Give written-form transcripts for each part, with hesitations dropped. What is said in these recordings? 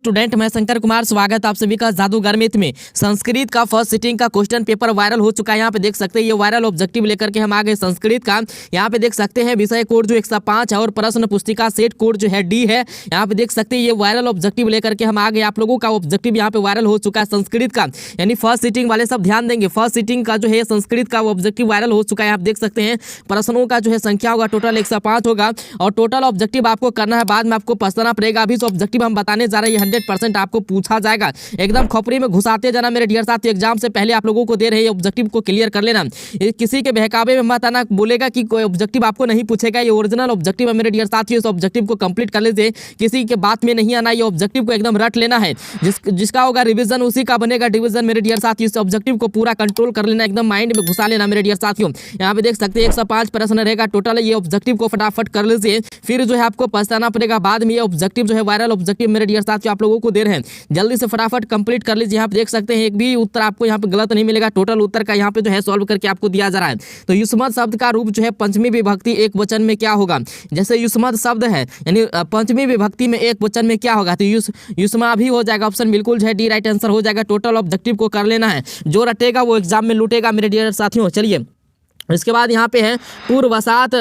Student मैं शंकर कुमार, स्वागत आप सभी का जादूगर मिथ में। संस्कृत का फर्स्ट सिटिंग का क्वेश्चन पेपर वायरल हो चुका है। यहाँ पे देख सकते हैं ये वायरल ऑब्जेक्टिव लेकर के हम आ गए संस्कृत का। यहाँ पे देख सकते हैं विषय कोड जो 105 है और प्रश्न पुस्तिका सेट कोड जो है डी है। यहाँ पे देख सकते हैं ये वायरल ऑब्जेक्टिव लेकर के हम आ गए। आप लोगों का ऑब्जेक्टिव यहाँ पे वायरल हो चुका है संस्कृत का, यानी फर्स्ट सिटिंग वाले सब ध्यान देंगे। फर्स्ट सिटिंग का जो है संस्कृत का ऑब्जेक्टिव वायरल हो चुका है। आप देख सकते हैं प्रश्नों का जो है संख्या होगा टोटल 105 होगा और टोटल ऑब्जेक्टिव आपको करना है, बाद में आपको पढ़ना पड़ेगा। अभी ऑब्जेक्टिव हम बताने जा रहे हैं 100% आपको पूछा जाएगा। एकदम खोपड़ी में घुसाते जाना मेरे डियर साथी। एग्जाम से पहले आप लोगों को दे रहे हैं, ऑब्जेक्टिव को क्लियर कर लेना। किसी के बहकावे में मत आना, बोलेगा कि कोई ऑब्जेक्टिव आपको नहीं पूछेगा। ये ओरिजिनल ऑब्जेक्टिव है मेरे डियर साथी। इस ऑब्जेक्टिव को कंप्लीट कर लीजिए, किसी के बात में नहीं आना। ये ऑब्जेक्टिव को एकदम रट लेना है। जिसका होगा रिविजन उसी का बनेगा डिवीजन मेरे डियर साथी। इस ऑब्जेक्टिव को पूरा कंट्रोल कर लेना, एकदम माइंड में घुसा लेना मेरे डियर साथियों। यहाँ पे देख सकते हैं 105 प्रश्न रहेगा टोटल। ये ऑब्जेक्टिव को फटाफट कर लीजिए, फिर जो है आपको पछताना पड़ेगा बाद में। ये ऑब्जेक्टिव जो है वायरल ऑब्जेक्टिव मेरे डियर साथियों आप लोगों को दे रहे हैं, जल्दी से फटाफट कंप्लीट कर लीजिए। यहाँ पे देख सकते हैं एक भी उत्तर आपको यहाँ पे गलत नहीं मिलेगा। टोटल उत्तर का यहाँ पे जो है सॉल्व करके आपको दिया जा रहा है। तो युष्मत शब्द का रूप जो है पंचमी विभक्ति एक वचन में क्या होगा। जैसे युष्मत शब्द है यानी पंचमी विभक्ति में एक वचन में क्या होगा, तो युष्मा भी हो जाएगा। ऑप्शन बिल्कुल जो है डी राइट आंसर हो जाएगा। टोटल ऑब्जेक्टिव को कर लेना है, जो रटेगा वो एग्जाम में लूटेगा मेरे डियर साथियों। चलिए इसके बाद यहाँ पे है पूर्वसात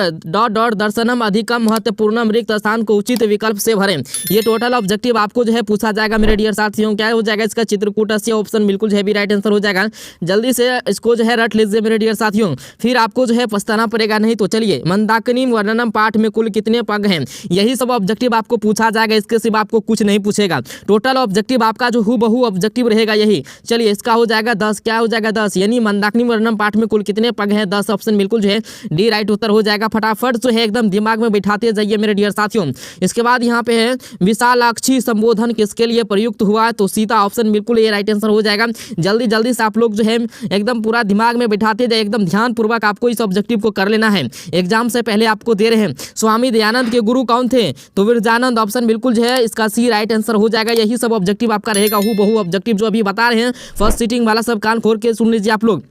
दर्शनम अधिकम महत्वपूर्णम रिक्त स्थान को उचित विकल्प से भरें। ये टोटल ऑब्जेक्टिव आपको जो है पूछा जाएगा मेरे डियर साथियों। क्या हो जाएगा इसका चित्रकूट से। ऑप्शन बिल्कुल जो है भी राइट आंसर हो जाएगा। जल्दी से इसको जो है रट लीजिए मेरे डियर साथियों, फिर आपको जो है पछताना पड़ेगा नहीं। तो चलिए मंदाकिनी वर्णनम पाठ में कुल कितने पग हैं, यही सब ऑब्जेक्टिव आपको पूछा जाएगा। इसके सिवा आपको कुछ नहीं पूछेगा। टोटल ऑब्जेक्टिव आपका जो हूबहू ऑब्जेक्टिव रहेगा यही। चलिए इसका हो जाएगा 10। क्या हो जाएगा 10, यानी मंदाकिनी वर्णनम पाठ में कुल कितने पग हैं 10। ऑप्शन बिल्कुल जो है डी राइट उत्तर हो जाएगा। फटाफट जो है एकदम दिमाग में बिठाते जाइए मेरे डियर साथियों। इसके बाद यहाँ पे है विशालाक्षी संबोधन किसके लिए प्रयुक्त हुआ, तो सीता। ऑप्शन बिल्कुल ये राइट आंसर हो जाएगा। जल्दी से आप लोग जो है एकदम पूरा दिमाग में बिठाते जाए, एकदम ध्यान पूर्वक आपको इस ऑब्जेक्टिव को कर लेना है। एग्जाम से पहले आपको दे रहे हैं। स्वामी दयानंद के गुरु कौन थे, तो विरजानंद। ऑप्शन बिल्कुल जो है इसका सी राइट आंसर हो जाएगा। यही सब ऑब्जेक्टिव आपका रहेगा हूबहू ऑब्जेक्टिव जो अभी बता रहे हैं। फर्स्ट सिटिंग वाला सब कान खोल के सुन लीजिए आप लोग।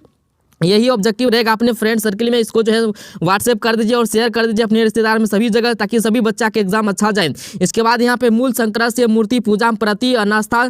यही ऑब्जेक्टिव रहेगा। अपने फ्रेंड सर्किल में इसको जो है व्हाट्सएप कर दीजिए और शेयर कर दीजिए अपने रिश्तेदार में सभी जगह, ताकि सभी बच्चा के एग्जाम अच्छा जाए। इसके बाद यहाँ पे मूल संक्रस से मूर्ति पूजा प्रति अनास्था,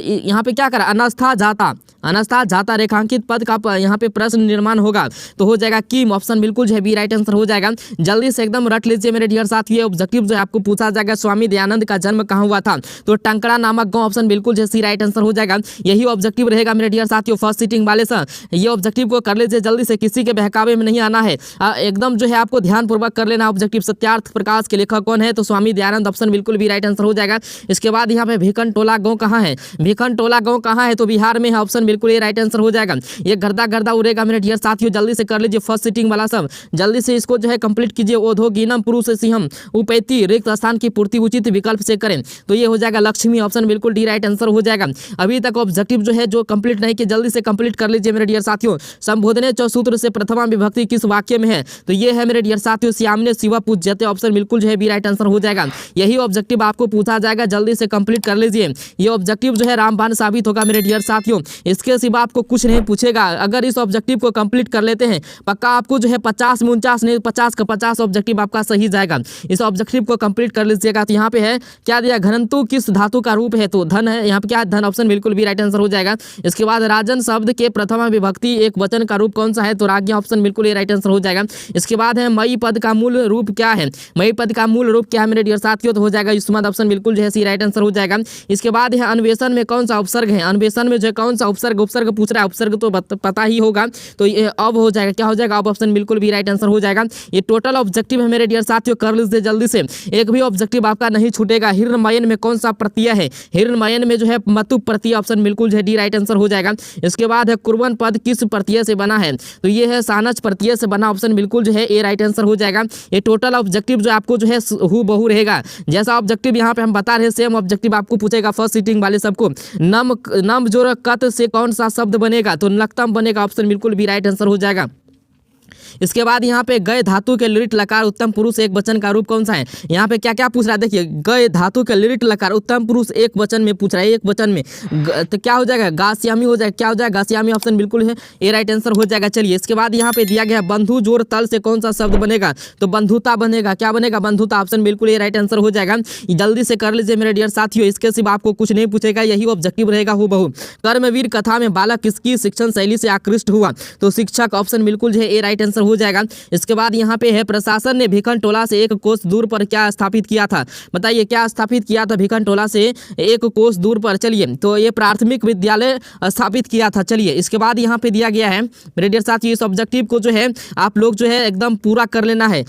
यहाँ पे क्या करा, अनास्था जाता रेखांकित पद का यहाँ पे प्रश्न निर्माण होगा, तो हो जाएगा किम। ऑप्शन बिल्कुल जो है बी राइट आंसर हो जाएगा। जल्दी से एकदम रट लीजिए मेरे डियर साथ। ये ऑब्जेक्टिव जो है आपको पूछा जाएगा स्वामी दयानंद का जन्म कहाँ हुआ था, तो टंकड़ा नामक गाँव। ऑप्शन बिल्कुल जो है सी राइट आंसर हो जाएगा। यही ऑब्जेक्टिव रहेगा मेरे डियर साथियों फर्स्ट सिटिंग वाले सर। ये ऑब्जेक्टिव को कर लीजिए जल्दी से, किसी के बहकावे में नहीं आना है। एकदम जो है आपको ध्यानपूर्वक कर लेना ऑब्जेक्टिव। सत्यार्थ प्रकाश के लेखक कौन है, तो स्वामी दयानंद। ऑप्शन बिल्कुल भी राइट आंसर हो जाएगा। इसके बाद यहाँ पे भिखन टोला गाँव कहाँ है, भिखन टोला गाँव कहाँ है, तो बिहार में है। ऑप्शन बिल्कुल ये राइट आंसर हो जाएगा। ये गर्दा उड़ेगा मेरे डियर साथियों। जल्दी से कर लीजिए फर्स्ट सिटिंग वाला सब, जल्दी से इसको जो है कंप्लीट कीजिए। ओधोगीनम पुरुष सिंहम उपैति रिक्त स्थान की पूर्ति उचित विकल्प से करें, तो ये हो जाएगा लक्ष्मी। ऑप्शन बिल्कुल डी राइट आंसर हो जाएगा। अभी तक ऑब्जेक्टिव जो है जो कंप्लीट नहीं किया, जल्दी से कंप्लीट कर लीजिए मेरे डियर साथियों। संबोधने सूत्र से प्रथमा विभक्ति किस वाक्य में है, तो ये है मेरे डियर साथियों श्यामने शिवा पूज्यते। ऑप्शन बिल्कुल जो है बी राइट आंसर हो जाएगा। यही ऑब्जेक्टिव आपको पूछा जाएगा, जल्दी से कंप्लीट कर लीजिए। ये ऑब्जेक्टिव जो है रामबाण साबित होगा मेरे डियर साथियों। इसके सिवा आपको कुछ नहीं पूछेगा। अगर इस ऑब्जेक्टिव को कंप्लीट कर लेते हैं पक्का आपको जो है 50 में 49 नहीं 50 का 50 ऑब्जेक्टिव आपका सही जाएगा। इस ऑब्जेक्टिव को कंप्लीट कर लीजिएगा। तो यहाँ पे है क्या दिया, घनंतु किस धातु का रूप है, तो धन है। यहाँ पे क्या है, धन। ऑप्शन बिल्कुल भी राइट आंसर हो जाएगा। इसके बाद राजन शब्द के प्रथमा विभक्ति एक वचन का रूप कौन सा है, तो राज्ञा। ऑप्शन बिल्कुल ये राइट आंसर हो जाएगा। इसके बाद है मई पद का मूल रूप क्या है, मई पद का मूल रूप क्या है मेरे डियर साथियों, तो हो जाएगा युष्मत। ऑप्शन बिल्कुल जो है सी राइट आंसर हो जाएगा। इसके बाद है अन्वेषण में कौन सा उपसर्ग है, अन्वेषण में जो है कौन सा उपसर्ग पूछ रहा है। उपसर्ग तो पता ही होगा, तो ये अब हो जाएगा। क्या हो जाएगा अब। ऑप्शन बिल्कुल भी राइट आंसर हो जाएगा। ये टोटल ऑब्जेक्टिव है मेरे डियर साथियों, कर लीजिए जल्दी से, एक भी ऑब्जेक्टिव आपका नहीं छूटेगा। हिरणमयन में कौन सा प्रत्यय है, हिरणमयन में जो है मतु प्रत्यय। ऑप्शन बिल्कुल जो है डी राइट आंसर हो जाएगा। इसके बाद है कुर्बन पद किस प्रत्यय से बना है, तो ये है सानच प्रत्यय से बना। ऑप्शन बिल्कुल जो है ए राइट आंसर हो जाएगा। ये टोटल ऑब्जेक्टिव जो आपको जो है हूबहू रहेगा, जैसा ऑब्जेक्टिव यहाँ पे हम बता रहे सेम ऑब्जेक्टिव आपको पूछेगा फर्स्ट सिटिंग वाले सबको। नम जोर कत से कौन सा शब्द बनेगा, तो नक्तम बनेगा। ऑप्शन बिल्कुल भी राइट आंसर हो जाएगा। इसके बाद यहाँ पे गए धातु के लिट लकार उत्तम पुरुष एक वचन का रूप कौन सा है। यहाँ पे क्या क्या पूछ रहा है, देखिए गए धातु के लिट लकार उत्तम पुरुष एक वचन में पूछ रहा है, एक वचन में तो क्या हो जाएगा, गास्यामी हो जाएगा। क्या हो जाएगा, गास्यामी ऑप्शन बिल्कुल है, ये राइट आंसर हो जाएगा। चलिए इसके बाद यहाँ पे दिया गया बंधु जोड़ तल से कौन सा शब्द बनेगा, तो बंधुता बनेगा। क्या बनेगा, बंधुता, ऑप्शन बिल्कुल ये राइट आंसर हो जाएगा। जल्दी से कर लीजिए मेरे डियर साथियों, इसके सिवा आपको कुछ नहीं पूछेगा, यही ऑब्जेक्टिव रहेगा हूबहू। कर्मवीर कथा में बालक किसकी शिक्षण शैली से आकृष्ट हुआ, तो शिक्षक, ऑप्शन बिल्कुल जो है ये राइट आंसर हो जाएगा। इसके बाद यहाँ पे है प्रशासन ने भिखन टोला से 1 कोस दूर पर क्या स्थापित किया था, बताइए क्या स्थापित किया था भिखन टोला से 1 कोस दूर पर। चलिए तो ये प्राथमिक विद्यालय स्थापित किया था। चलिए इसके बाद यहाँ पे दिया गया है मेरे डियर साथियों, इस ऑब्जेक्टिव को जो है आप लोग जो है एकदम पूरा कर लेना है।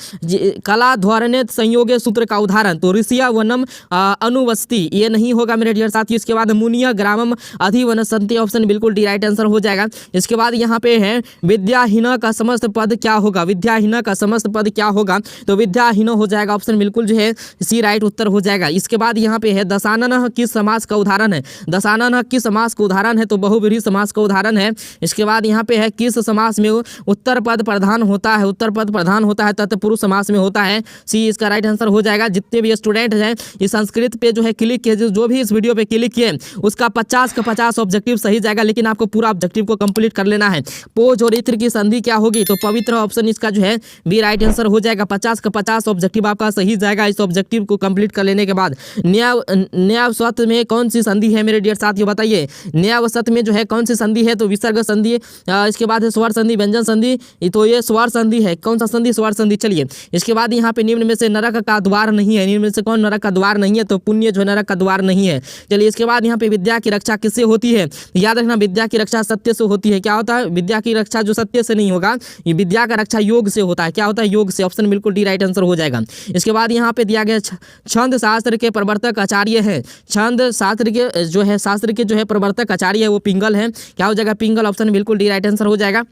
कला ध्वरने संयोगे सूत्र का उदाहरण, तो ऋषिया वनम अनुवस्ति, ये नहीं होगा मेरे डियर साथियों। इसके बाद मुनिया ग्रामम अधिवनसंति, ऑप्शन बिल्कुल डी राइट आंसर हो जाएगा। इसके बाद यहाँ पे है विद्याहीन का समस्त पद क्या होगा, विद्याहीन का समस्त पद क्या होगा, तो विद्याहीन हो जाएगा, ऑप्शन बिल्कुल जो है सी राइट उत्तर हो जाएगा। इसके बाद यहाँ पे है दशानन किस समास का उदाहरण है, दशानन किस समास का उदाहरण है, तो बहुव्रीहि समास का उदाहरण है। इसके बाद यहाँ पे है किस समास में उत्तर पद प्रधान होता है, उत्तर पद प्रधान होता है तत्पुरुष समास में होता है, सी इसका राइट आंसर हो जाएगा। जितने भी स्टूडेंट हैं इस संस्कृत पे जो है क्लिक किए, जो भी इस वीडियो पे क्लिक किए उसका 50 का 50 ऑब्जेक्टिव सही जाएगा, लेकिन आपको पूरा ऑब्जेक्टिव को कंप्लीट कर लेना है। पोज और इत्र की संधि क्या होगी, तो पवित्र, ऑप्शन इसका जो है बी राइट आंसर हो जाएगा। 50 का 50 ऑब्जेक्टिव आपका सही जाएगा इस ऑब्जेक्टिव को कंप्लीट कर लेने के बाद। न्याय सत्य में कौन सी संधि है मेरे डियर साथियों, बताइए न्याय सत्य में जो है कौन सी संधि है, तो विसर्ग संधि। इसके बाद है स्वर संधि, व्यंजन संधि, तो ये स्वर संधि है। कौन सा संधि, स्वर संधि। चलिए इसके बाद यहाँ पे निम्न में से नरक का द्वार नहीं है, निम्न में से कौन नरक का द्वार नहीं है, तो पुण्य जो नरक का द्वार नहीं है। चलिए इसके बाद यहाँ पे विद्या की रक्षा किससे होती है, याद रखना विद्या की रक्षा सत्य से होती है। क्या होता है, विद्या की रक्षा जो सत्य से नहीं होगा, ये विद्या का रक्षा योग से होता है। क्या होता है, योग से, ऑप्शन बिल्कुल डी राइट आंसर हो जाएगा। इसके बाद यहाँ पे दिया गया छंद शास्त्र के प्रवर्तक आचार्य है, छंद शास्त्र के जो है शास्त्र के जो है प्रवर्तक आचार्य है वो पिंगल है। क्या हो जाएगा, पिंगल, ऑप्शन बिल्कुल डी राइट आंसर हो जाएगा।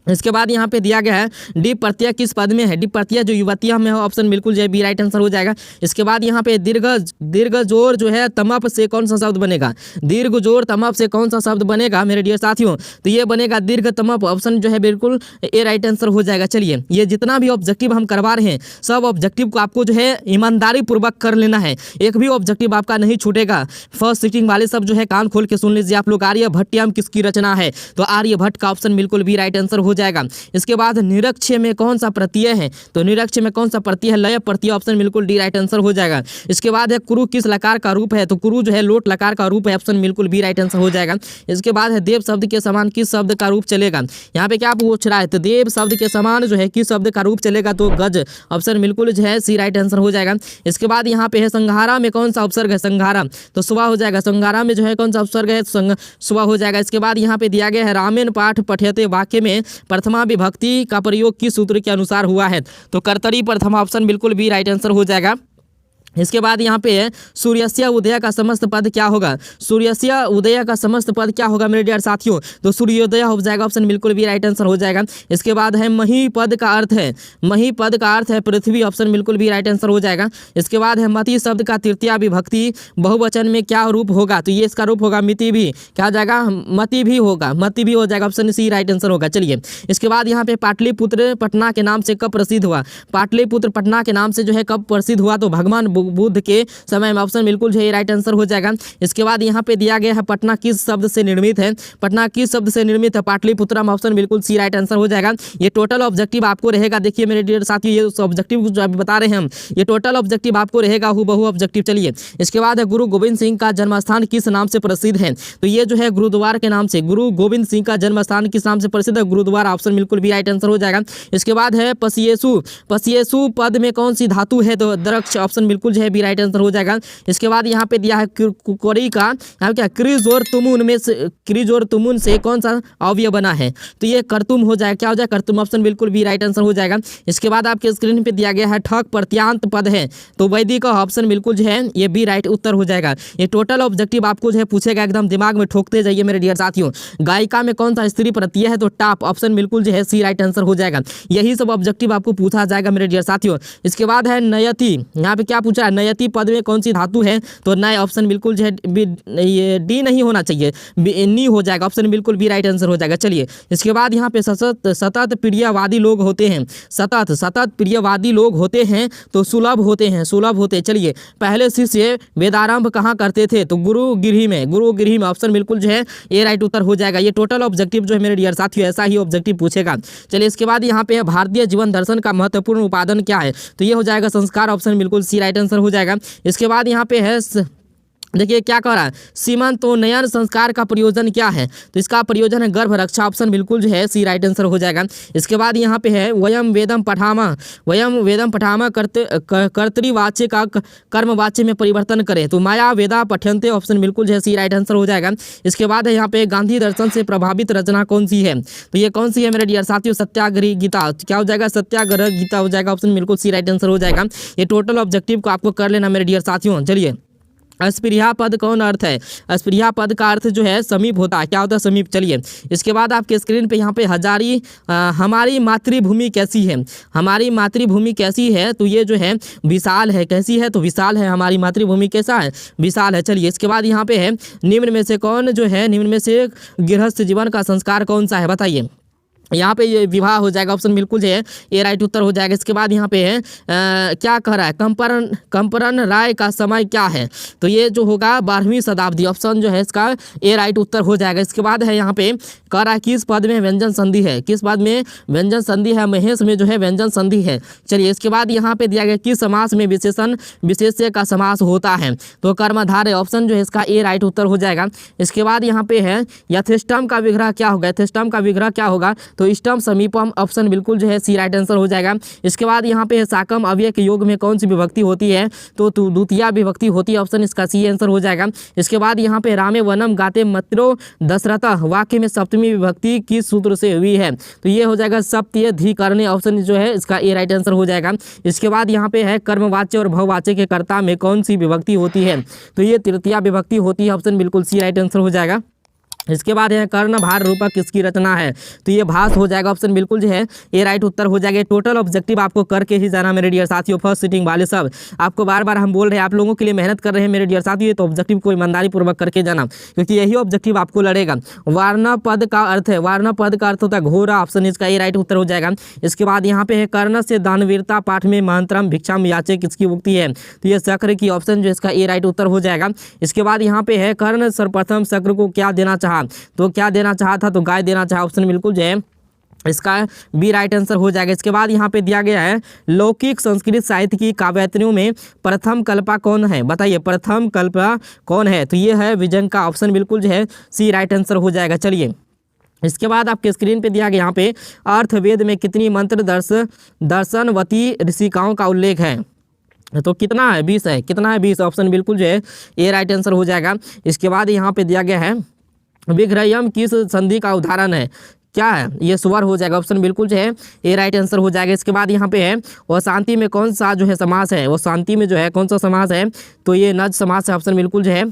इसके बाद यहाँ पे दिया गया है डी प्रत्यय किस पद में है, डी प्रत्यय जो युवतिया में है, ऑप्शन बिल्कुल जो है बी राइट आंसर हो जाएगा। इसके बाद यहाँ पे दीर्घ जोर जो है तमप से कौन सा शब्द बनेगा, दीर्घ जोर तमप से कौन सा शब्द बनेगा मेरे डियर साथियों, तो ये बनेगा दीर्घ तमप, ऑप्शन जो है बिल्कुल ए राइट आंसर हो जाएगा। चलिए ये जितना भी ऑब्जेक्टिव हम करवा रहे हैं सब ऑब्जेक्टिव को आपको जो है ईमानदारी पूर्वक कर लेना है, एक भी ऑब्जेक्टिव आपका नहीं छूटेगा। फर्स्ट सीटिंग वाले सब जो है कान खोल के सुन लीजिए आप लोग। आर्यभट्टियम किसकी रचना है, तो आर्यभट्ट का ऑप्शन बिल्कुल बी राइट आंसर हो जाएगा। इसके बाद निरक्ष में कौन सा प्रत्यय है, तो निरक्ष में कौन सा प्रत्यय है, लय प्रत्यय, ऑप्शन बिल्कुल डी राइट आंसर हो जाएगा। इसके बाद है कुरु किस लकार का रूप है, तो कुरु जो है लोट लकार का रूप है, ऑप्शन बिल्कुल बी राइट आंसर हो जाएगा। इसके बाद है देव शब्द के समान किस शब्द का रूप चलेगा, यहाँ पे क्या पूछ रहा है, तो देव शब्द के समान जो है किस शब्द का रूप चलेगा, तो गज, ऑप्शन बिल्कुल जो है सी राइट आंसर हो जाएगा। इसके बाद यहाँ पे है संघारा में कौन सा उपसर्ग है, संघारा तो सुबह हो जाएगा। संघारा में जो है कौन सा उपसर्ग है, सुबह हो जाएगा। इसके बाद यहाँ पे दिया गया है रामेण पाठ पठ्यते वाक्य में प्रथमा विभक्ति का प्रयोग किस सूत्र के अनुसार हुआ है, तो कर्तरी प्रथमा, ऑप्शन बिल्कुल बी राइट आंसर हो जाएगा। इसके बाद यहाँ पे है सूर्यस्य उदय का समस्त पद क्या होगा, सूर्यस्य उदय का समस्त पद क्या होगा मेरे डियर साथियों, तो सूर्योदय हो जाएगा, ऑप्शन बिल्कुल भी राइट आंसर हो जाएगा। इसके बाद है मही पद का अर्थ है, मही पद का अर्थ है पृथ्वी, ऑप्शन बिल्कुल भी राइट आंसर हो जाएगा। इसके बाद है मति शब्द का तृतीया विभक्ति बहुवचन में क्या रूप होगा, तो ये इसका रूप होगा मिति भी, क्या हो जाएगा, मति भी होगा, मति भी हो जाएगा, ऑप्शन सी राइट आंसर होगा। चलिए इसके बाद यहाँ पे पाटलिपुत्र पटना के नाम से कब प्रसिद्ध हुआ, पाटलिपुत्र पटना के नाम से जो है कब प्रसिद्ध हुआ, तो भगवान बुद्ध के समय में, ऑप्शन बिल्कुल जो है राइट आंसर हो जाएगा। इसके बाद यहाँ पे दिया गया है पटना किस शब्द से निर्मित है, पटना किस शब्द से निर्मित है, पाटलिपुत्रम, ऑप्शन बिल्कुल सी राइट आंसर हो जाएगा। ये टोटल ऑब्जेक्टिव आपको रहेगा, देखिए मेरे डियर साथियों ये ऑब्जेक्टिव जो अभी बता रहे हैं हम, ये टोटल ऑब्जेक्टिव आपको रहेगा हूबहू ऑब्जेक्टिव। चलिए इसके बाद है गुरु गोविंद सिंह का जन्मस्थान किस नाम से प्रसिद्ध है, तो ये जो है गुरुद्वार के नाम से, गुरु गोविंद सिंह का जन्मस्थान किस नाम से प्रसिद्ध है, गुरुद्वारा, ऑप्शन बिल्कुल भी राइट आंसर हो जाएगा। इसके बाद है पसियेसु, पसियेसु पद में कौन सी धातु है, तो दरक्ष, ऑप्शन बिल्कुल जो है बी राइट आंसर हो जाएगा। इसके बाद यहाँ पे दिया है कुकरी का, यहाँ क्या क्रिज और तुमुन में से, क्रिज और तुमुन से कौन सा अवयव बना है, तो ये कर्तुम हो जाएगा, क्या हो जाएगा, कर्तुम, ऑप्शन बिल्कुल भी राइट आंसर हो जाएगा। इसके बाद आपके स्क्रीन पे दिया गया है ठक प्रत्यांत पद है, तो वैदिक का ऑप्शन बिल्कुल जो है ये बी राइट उत्तर हो जाएगा। ये टोटल ऑब्जेक्टिव आपको जो है पूछेगा, एकदम दिमाग में ठोकते जाइए मेरे डियर साथियों। गायिका में कौन सा स्त्री प्रत्यय है, तो टाप, ऑप्शन बिल्कुल जो है सी राइट आंसर हो जाएगा। यही सब ऑब्जेक्टिव आपको पूछा जाएगा मेरे डियर साथियों। इसके बाद है नयति, यहाँ पे क्या पूछा रहा है नयति पद में कौन सी धातु है, तो नय ऑप्शन बिल्कुल जो है ये डी नहीं होना चाहिए, नी हो जाएगा, ऑप्शन बिल्कुल बी राइट आंसर हो जाएगा। चलिए इसके बाद यहाँ पे सतत प्रियवादी लोग होते हैं, सतत प्रियवादी लोग होते हैं तो सुलभ होते हैं, सुलभ होते हैं। चलिए पहले शिष्य वेदारंभ कहाँ करते थे, तो गुरुगृह में, ऑप्शन बिल्कुल जो है ए राइट उत्तर हो जाएगा। ये टोटल ऑब्जेक्टिव जो है मेरे डियर साथियों ऐसा ही ऑब्जेक्टिव पूछेगा। चलिए इसके बाद यहाँ पे है भारतीय जीवन दर्शन का महत्वपूर्ण उपादान क्या है, तो ये हो जाएगा संस्कार, ऑप्शन बिल्कुल सी राइट आंसर हो जाएगा। इसके बाद यहाँ पे है देखिए क्या कह रहा है सीमंतोन्नयन संस्कार का प्रयोजन क्या है, तो इसका प्रयोजन है गर्भ रक्षा, ऑप्शन बिल्कुल जो है सी राइट आंसर हो जाएगा। इसके बाद यहाँ पे है वयम वेदम पठामा कर्तृवाच्य का कर्मवाच्य में परिवर्तन करें, तो माया वेदा पठ्यन्ते, ऑप्शन बिल्कुल जो है सी राइट आंसर हो जाएगा। इसके बाद है यहाँ पे गांधी दर्शन से प्रभावित रचना कौन सी है, तो ये कौन सी है मेरे डियर साथियों, सत्याग्रह गीता, क्या हो जाएगा सत्याग्रह गीता हो जाएगा, ऑप्शन बिल्कुल सी राइट आंसर हो जाएगा। ये टोटल ऑब्जेक्टिव को आपको कर लेना मेरे डियर साथियों। चलिए अस्पृहा पद कौन अर्थ है, अस्पृहा पद का अर्थ जो है समीप होता है, क्या होता है समीप। चलिए इसके बाद आपके स्क्रीन पे यहाँ पे हमारी मातृभूमि कैसी है, हमारी मातृभूमि कैसी है, तो ये जो है विशाल है, कैसी है तो विशाल है, हमारी मातृभूमि कैसा है विशाल है। चलिए इसके बाद यहाँ पे है निम्न में से गृहस्थ जीवन का संस्कार कौन सा है, बताइए। यहाँ पे ये विवाह हो जाएगा, ऑप्शन बिल्कुल जो है ए राइट उत्तर हो जाएगा। इसके बाद यहाँ पे है क्या कह रहा है कंपरन राय का समय क्या है, तो ये जो होगा 12वीं शताब्दी, ऑप्शन जो है इसका ए राइट उत्तर हो जाएगा। इसके बाद है यहाँ पे कह रहा है किस पद में व्यंजन संधि है, किस पद में व्यंजन संधि है, महेश में जो है व्यंजन संधि है। चलिए इसके बाद यहाँ पे दिया गया किस समास में विशेष्य का समास होता है, तो कर्मधारय, ऑप्शन जो है इसका ए राइट उत्तर हो जाएगा। इसके बाद यहाँ पे है यथेष्टम का विग्रह क्या होगा, यथेष्टम का विग्रह क्या होगा, तो इष्टम समीपम, ऑप्शन बिल्कुल जो है सी राइट आंसर हो जाएगा। इसके बाद यहाँ पे साकम अव्यय के योग में कौन सी विभक्ति होती है, तो द्वितीय विभक्ति होती है, ऑप्शन इसका सी आंसर हो जाएगा। इसके बाद यहाँ पे रामे वनम गाते मत्रो दशरथ वाक्य में सप्तमी विभक्ति किस सूत्र से हुई है, तो ये हो जाएगा सप्तयधिकरणे, ऑप्शन जो है इसका ए राइट आंसर हो जाएगा। इसके बाद यहाँ पे है कर्मवाच्य और भववाच्य के कर्ता में कौन सी विभक्ति होती है, तो ये तृतीय विभक्ति होती है, ऑप्शन बिल्कुल सी राइट आंसर हो जाएगा। इसके बाद है कर्णभार रूपक किसकी रचना है, तो ये भास हो जाएगा, ऑप्शन बिल्कुल जो है ये राइट उत्तर हो जाएगा। टोटल ऑब्जेक्टिव आपको करके ही जाना मेरे डियर साथियों, फर्स्ट सिटिंग वाले सब आपको बार बार हम बोल रहे हैं, आप लोगों के लिए मेहनत कर रहे हैं मेरे डियर साथियों, तो ऑब्जेक्टिव को ईमानदारी पूर्वक करके जाना, क्योंकि यही ऑब्जेक्टिव आपको लड़ेगा। वर्ण पद का अर्थ है, वर्ण पद का अर्थ होता है घोरा, ऑप्शन इसका ये राइट उत्तर हो जाएगा। इसके बाद यहाँ पे है कर्ण से दानवीरता पाठ में महंतरम भिक्षाम याचे किसकी उक्ति है, तो ये शक्र की, ऑप्शन जो इसका ए राइट उत्तर हो जाएगा। इसके बाद यहाँ पे है कर्ण सर्वप्रथम शक्र को क्या देना चाहा, तो क्या देना चाहा था, तो गाय देना चाहा, ऑप्शन बिल्कुल जो है इसका बी राइट आंसर हो जाएगा। इसके बाद यहाँ पे दिया गया है लौकिक संस्कृत साहित्य की काव्यात्रियों में प्रथम कल्पा कौन है, बताइए प्रथम कल्पा कौन है, तो ये है विजंका, ऑप्शन बिल्कुल जो है सी राइट आंसर हो जाएगा। चलिए इसके बाद आपके स्क्रीन पे दिया गया यहाँ पे अर्थवेद में कितनी मंत्र दर्शनवती ऋषिकाओं का उल्लेख है, तो कितना है 20 है, कितना है 20, ऑप्शन बिल्कुल जो है ए राइट आंसर हो जाएगा। इसके बाद यहाँ पे दिया गया है विग्रहयम किस संधि का उदाहरण है, क्या है, ये स्वर हो जाएगा, ऑप्शन बिल्कुल जो है ए राइट आंसर हो जाएगा। इसके बाद यहाँ पे है वो शांति में कौन सा जो है समास है, वो शांति में जो है कौन सा समास है, तो ये नज समास है, ऑप्शन बिल्कुल जो है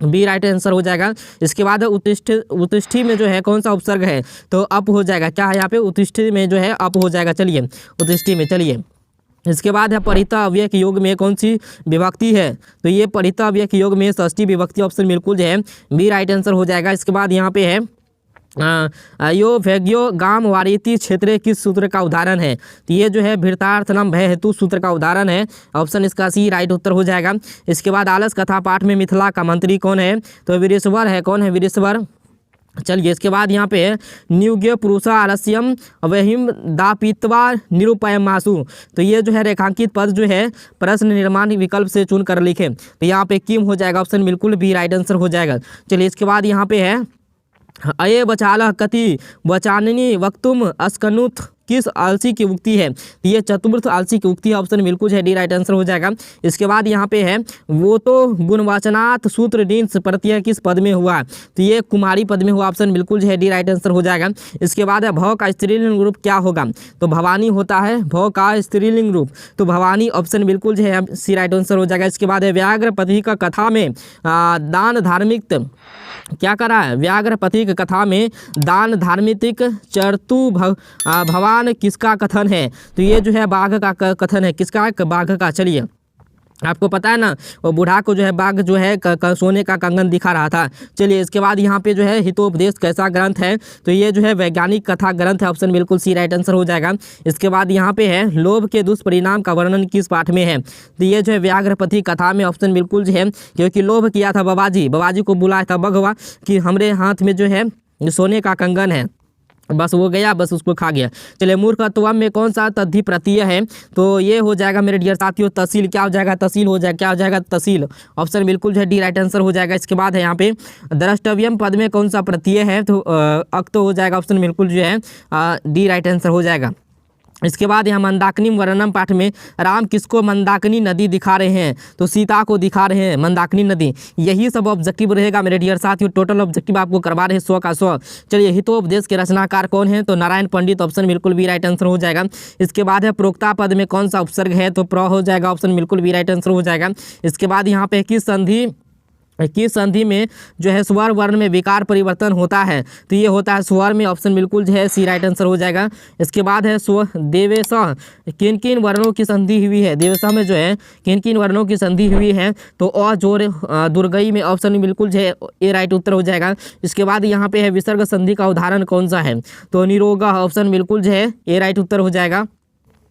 बी राइट आंसर हो जाएगा। इसके बाद उत्तिष्ठी में जो है कौन सा उपसर्ग है, तो अप हो जाएगा, क्या है यहाँ पे उत्तिष्ठी में जो है अप हो जाएगा। चलिए उत्तिष्ठी में, चलिए इसके बाद है परिता अव्यय के योग में कौन सी विभक्ति है, तो ये परिता अव्यय के योग में षष्ठी विभक्ति, ऑप्शन बिल्कुल जो है बी राइट आंसर हो जाएगा। इसके बाद यहाँ पे है यो भैग्यो गाम वारिति क्षेत्र किस सूत्र का उदाहरण है, तो ये जो है भृतार्थनम भय हेतु सूत्र का उदाहरण है, ऑप्शन इसका सी राइट उत्तर हो जाएगा। इसके बाद आलस कथा पाठ में मिथिला का मंत्री कौन है, तो वीरेश्वर है, कौन है वीरेश्वर। चलिए इसके बाद यहाँ पे है न्यूज्ञ पुरुषा आलस्यम वहिम दापित्वा निरूपयमासु, तो ये जो है रेखांकित पद जो है प्रश्न निर्माण विकल्प से चुन कर लिखे, तो यहाँ पे किम हो जाएगा, ऑप्शन बिल्कुल बी राइट आंसर हो जाएगा। चलिए इसके बाद यहाँ पे है अये बचाल कति बचाननी वक्तुम अस्कनुत किस आलसी की उक्ति है, ये चतुर्थ आलसी की उक्ति है, ऑप्शन बिल्कुल है डी राइट आंसर हो जाएगा। इसके बाद यहाँ पे है वो तो गुणवाचनात् सूत्र डिंस प्रत्यय किस पद में हुआ, तो ये कुमारी पद में हुआ, ऑप्शन बिल्कुल है डी राइट आंसर हो जाएगा। इसके बाद है भव का स्त्रीलिंग रूप क्या होगा, तो भवानी होता है, भव का स्त्रीलिंग रूप तो भवानी, ऑप्शन बिल्कुल है सी राइट आंसर हो जाएगा। इसके बाद है व्याघ्रपति का कथा में दान धार्मिक क्या करा है, व्याघ्रपति की कथा में दान धार्मिक चरतु भवान किसका कथन है, तो ये जो है बाघ का कथन है, किसका, बाघ का। चलिए आपको पता है ना, वो बूढ़ा को जो है बाघ जो है सोने का कंगन दिखा रहा था। चलिए इसके बाद यहाँ पे जो है हितोपदेश कैसा ग्रंथ है, तो ये जो है वैज्ञानिक कथा ग्रंथ है। ऑप्शन बिल्कुल सी राइट आंसर हो जाएगा। इसके बाद यहाँ पे है लोभ के दुष्परिणाम का वर्णन किस पाठ में है, तो ये जो है व्याघ्रपति कथा में। ऑप्शन बिल्कुल जो है, क्योंकि लोभ किया था बाबाजी को बुलाया था बघवा कि हमारे हाथ में जो है सोने का कंगन है, बस वो गया, बस उसको खा गया। चलिए मूर्खत्व में कौन सा तद्धि प्रत्यय है, तो ये हो जाएगा मेरे डियर साथियों तहसील। क्या हो जाएगा, तहसील हो जाएगा। क्या हो जाएगा, तहसील। ऑप्शन बिल्कुल जो है डी राइट आंसर हो जाएगा। इसके बाद है यहाँ पे द्रष्टव्यम पद में कौन सा प्रत्यय है, तो अक्त हो जाएगा। ऑप्शन बिल्कुल जो है डी राइट आंसर हो जाएगा। इसके बाद यहाँ मंदाकिनी वर्णनम पाठ में राम किसको मंदाकिनी नदी दिखा रहे हैं, तो सीता को दिखा रहे हैं मंदाकिनी नदी। यही सब ऑब्जेक्टिव रहेगा मेरे डियर साथियों। टोटल ऑब्जेक्टिव आपको करवा रहे हैं 100 का 100। चलिए हितोपदेश के रचनाकार कौन है, तो नारायण पंडित। ऑप्शन बिल्कुल भी राइट आंसर हो जाएगा। इसके बाद है प्रोक्ता पद में कौन सा उपसर्ग है, तो प्र हो जाएगा। ऑप्शन बिल्कुल भी राइट आंसर हो जाएगा। इसके बाद यहाँ पे किस संधि में जो है स्वर वर्ण में विकार परिवर्तन होता है, तो ये होता है स्वर में। ऑप्शन बिल्कुल जो है सी राइट आंसर हो जाएगा। इसके बाद है स्व देवेश किन किन वर्णों की संधि हुई है, देवेश में जो है किन किन वर्णों की संधि हुई है, तो अ जोर दुर्गई में। ऑप्शन बिल्कुल जो है ए राइट उत्तर हो जाएगा। इसके बाद यहाँ पे है विसर्ग संधि का उदाहरण कौन सा है, तो निरोगा। ऑप्शन बिल्कुल जो है ए राइट उत्तर हो जाएगा।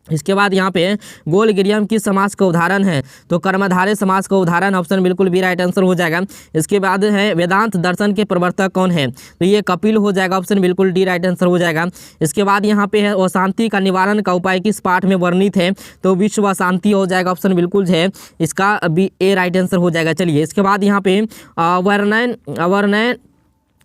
इसके बाद यहाँ पे गोल गिरियम किस समास का उदाहरण है, तो कर्मधारय समास का उदाहरण। ऑप्शन बिल्कुल भी राइट आंसर हो जाएगा। इसके बाद है वेदांत दर्शन के प्रवर्तक कौन है, तो ये कपिल हो जाएगा। ऑप्शन बिल्कुल डी राइट आंसर हो जाएगा। इसके बाद यहाँ पे है अशांति का निवारण का उपाय किस पाठ में वर्णित है, तो विश्व अशांति हो जाएगा। ऑप्शन बिल्कुल है इसका बी ए राइट आंसर हो जाएगा। चलिए इसके बाद यहाँ पे अवर्णन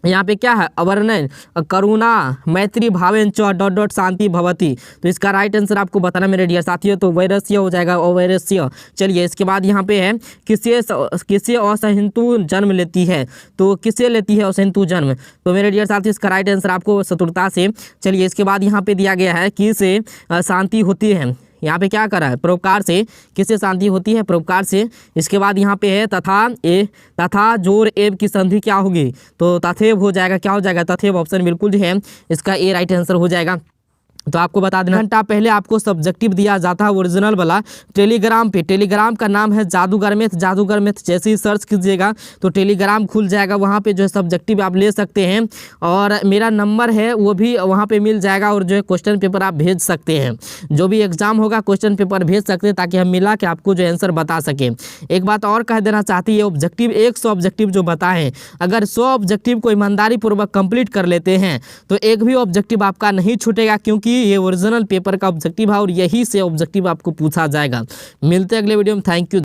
यहाँ पे क्या है, अवर्णन करुणा मैत्री भावेन च डॉट डॉट शांति भवती, तो इसका राइट आंसर आपको बताना मेरे डियर साथियों, तो वैरस्य हो जाएगा। अवैरस्य। चलिए इसके बाद यहाँ पे है किससे असहिंतु जन्म लेती है, तो किससे लेती है असहिंतु जन्म, तो मेरे डियर साथियों इसका राइट आंसर आपको शत्रुता से। चलिए इसके बाद यहाँ पे दिया गया है किससे शांति होती है, यहाँ पे क्या करा है, परोपकार से। किससे शांति होती है, परोपकार से। इसके बाद यहाँ पे है तथा जोर एव की संधि क्या होगी, तो तथेव हो जाएगा। क्या हो जाएगा, तथेव। ऑप्शन बिल्कुल जो है इसका ए राइट आंसर हो जाएगा। तो आपको बता देना घंटा पहले आपको सब्जेक्टिव दिया जाता है ओरिजिनल वाला टेलीग्राम पे। टेलीग्राम का नाम है जादूगर मैथ। जादूगर मैथ जैसे ही सर्च कीजिएगा तो टेलीग्राम खुल जाएगा, वहाँ पे जो है सब्जेक्टिव आप ले सकते हैं, और मेरा नंबर है वो भी वहाँ पे मिल जाएगा, और जो है क्वेश्चन पेपर आप भेज सकते हैं। जो भी एग्जाम होगा क्वेश्चन पेपर भेज सकते हैं, ताकि हम मिला के आपको जो आंसर बता सकें। एक बात और कह देना चाहती है, ऑब्जेक्टिव 100 ऑब्जेक्टिव जो बताएं, अगर 100 ऑब्जेक्टिव को ईमानदारी पूर्वक कंप्लीट कर लेते हैं तो एक भी ऑब्जेक्टिव आपका नहीं छूटेगा, क्योंकि ये ओरिजिनल पेपर का ऑब्जेक्टिव है और यही से ऑब्जेक्टिव आपको पूछा जाएगा। मिलते हैं अगले वीडियो में। Thank you.